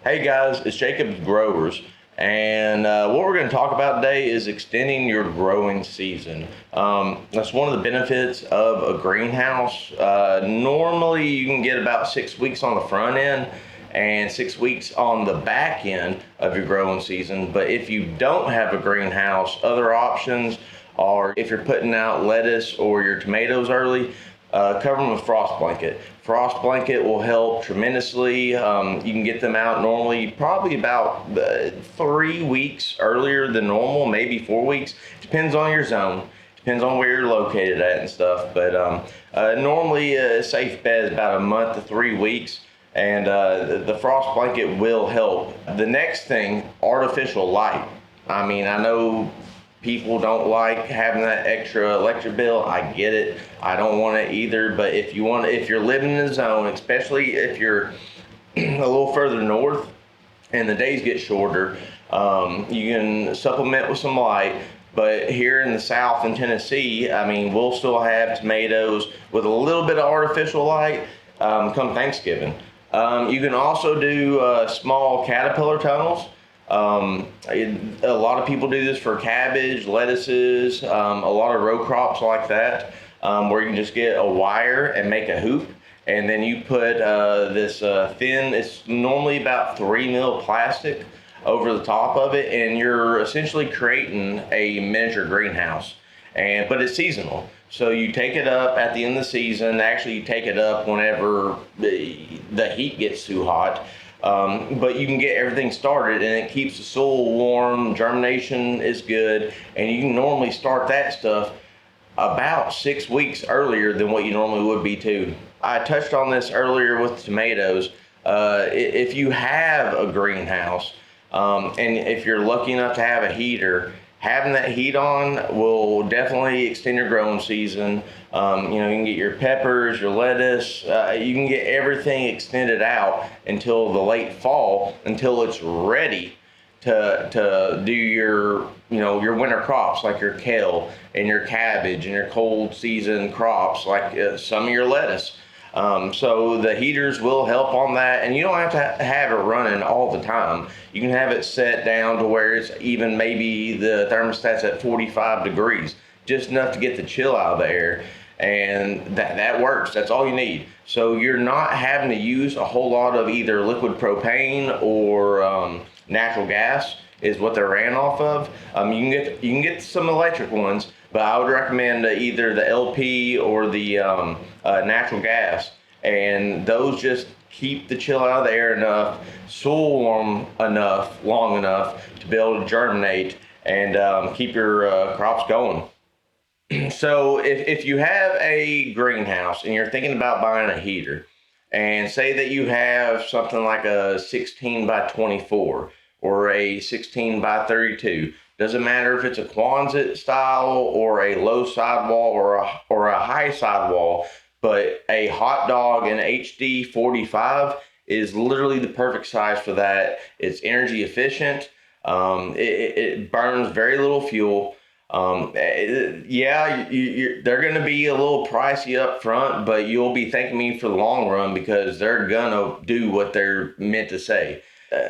Hey guys, it's Jacob's Growers, and what we're going to talk about today is extending your growing season. That's one of the benefits of a greenhouse. Normally, you can get about 6 weeks on the front end and 6 weeks on the back end of your growing season. But if you don't have a greenhouse, other options are if you're putting out lettuce or your tomatoes early, cover them with frost blanket. Frost blanket will help tremendously. You can get them out normally probably about 3 weeks earlier than normal, maybe 4 weeks. Depends on your zone. Depends on where you're located at and stuff. But normally a safe bet is about a month to 3 weeks. And the frost blanket will help. The next thing, artificial light. I mean, I know people don't like having that extra electric bill. I get it. I don't want it either. But if you're living in the zone, especially if you're a little further north and the days get shorter, you can supplement with some light. But here in the South in Tennessee, I mean, we'll still have tomatoes with a little bit of artificial light come Thanksgiving. You can also do small caterpillar tunnels. A lot of people do this for cabbage, lettuces, a lot of row crops like that, where you can just get a wire and make a hoop. And then you put this thin, it's normally about 3 mil plastic over the top of it, and you're essentially creating a miniature greenhouse. But it's seasonal. So you take it up at the end of the season. Actually, you take it up whenever the heat gets too hot. But you can get everything started and it keeps the soil warm, germination is good, and you can normally start that stuff about 6 weeks earlier than what you normally would be too. I touched on this earlier with tomatoes. If you have a greenhouse, and if you're lucky enough to have a heater, having that heat on will definitely extend your growing season. You can get your peppers, your lettuce, you can get everything extended out until the late fall, until it's ready to do your winter crops like your kale and your cabbage and your cold season crops like some of your lettuce. So the heaters will help on that, and you don't have to have it running all the time. You can have it set down to where it's even maybe the thermostat's at 45 degrees, just enough to get the chill out of the air, and that works. That's all you need. So you're not having to use a whole lot of either liquid propane or natural gas is what they're ran off of. You can get some electric ones, but I would recommend either the LP or the natural gas, and those just keep the chill out of the air enough, soil warm enough, long enough to be able to germinate and keep your crops going. So if you have a greenhouse and you're thinking about buying a heater, and say that you have something like a 16 by 24 or a 16 by 32, doesn't matter if it's a Quonset style or a low sidewall or a high sidewall, but a hot dog in HD 45 is literally the perfect size for that. It's energy efficient. It burns very little fuel. Yeah, they're going to be a little pricey up front, but you'll be thanking me for the long run because they're going to do what they're meant to say.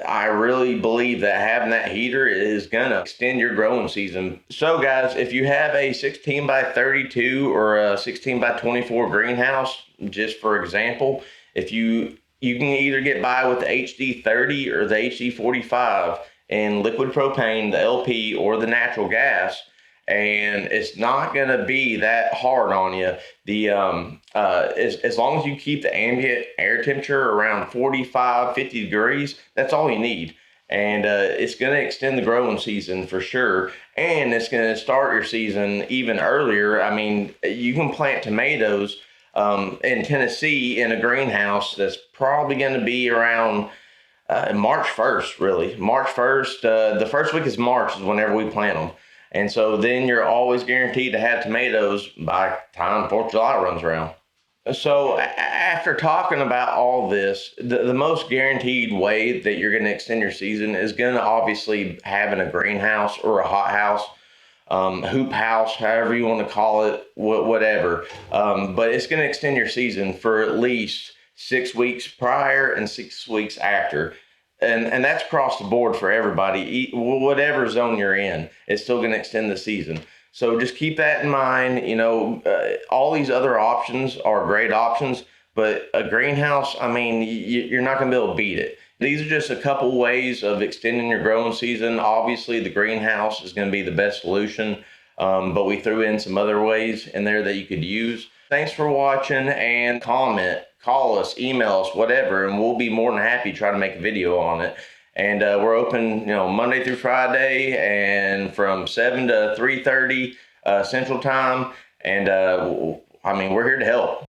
I really believe that having that heater is going to extend your growing season. So, guys, if you have a 16 by 32 or a 16 by 24 greenhouse, just for example, if you can either get by with the HD 30 or the HD 45 and liquid propane, the LP, or the natural gas, and it's not going to be that hard on you. As long as you keep the ambient air temperature around 45, 50 degrees, that's all you need. And it's going to extend the growing season for sure, and it's going to start your season even earlier. I mean, you can plant tomatoes in Tennessee in a greenhouse that's probably going to be around March 1st, really. March 1st, the first week is March is whenever we plant them. And so then you're always guaranteed to have tomatoes by the time 4th of July runs around. So after talking about all this, the most guaranteed way that you're going to extend your season is going to obviously having a greenhouse or a hothouse, hoop house, however you want to call it, whatever. But it's going to extend your season for at least 6 weeks prior and 6 weeks after. and that's across the board for everybody. Whatever zone you're in, it's still going to extend the season. So just keep that in mind. All these other options are great options, but a greenhouse, I mean, you're not going to be able to beat it. These are just a couple ways of extending your growing season. Obviously, the greenhouse is going to be the best solution, but we threw in some other ways in there that you could use. Thanks for watching, and comment, call us, email us, whatever, and we'll be more than happy to try to make a video on it. And we're open, Monday through Friday, and from 7 to 3:30 Central Time. And I mean, we're here to help.